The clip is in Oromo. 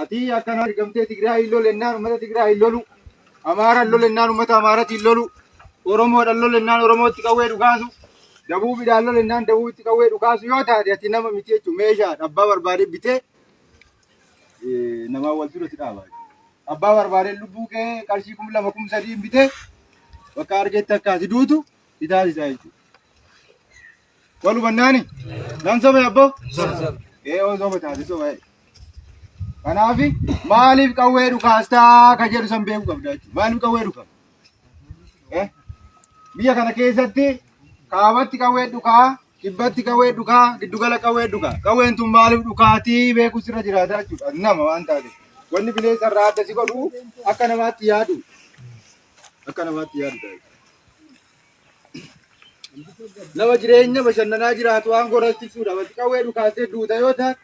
Ati akkana argamtee Tigraay lolu ennaan uummata Tigraay lolu. Amaara lolu ennaan uummata Amaaraatiin lolu. Oromoodhaan lolu ennaan Oromootti qawwee dhukaasu. Dabuubidhaan lolu ennaan Dabuubitti qawwee dhukaasu yoo taate ati nama miti jechuun meeshaa abbaa barbaadee bitee namaa wal duratti dhaabaa. Abbaa barbaadee lubbuu kee qarshii 2,000 3,000 bitee bakka argetti akkaati duutu itaasisaa jechuudha. Walumannaani nan soba abbo on soba taate soba. Kanaafi maaliif qawwee dhukaastaa ka jedhu san beekuu qabda jechuudha. Maaliif qawwee dhukaa? Biyya kana keessatti kaabatti qawwee dhukaa, kibbatti qawwee dhukaa, giddugala qawwee dhukaa. Qawween tun maaliif dhukaatii beekuu sirra jiraata jechuudha. Nama waan taate. Wanni bineensa irraa adda si godhu akka namaatti yaadu. Akka namaatti yaadu taate. Nama jireenya bashannanaa jiraatu waan godhachiisuudha. Wanti qawwee dhukaasee duuta yoo taate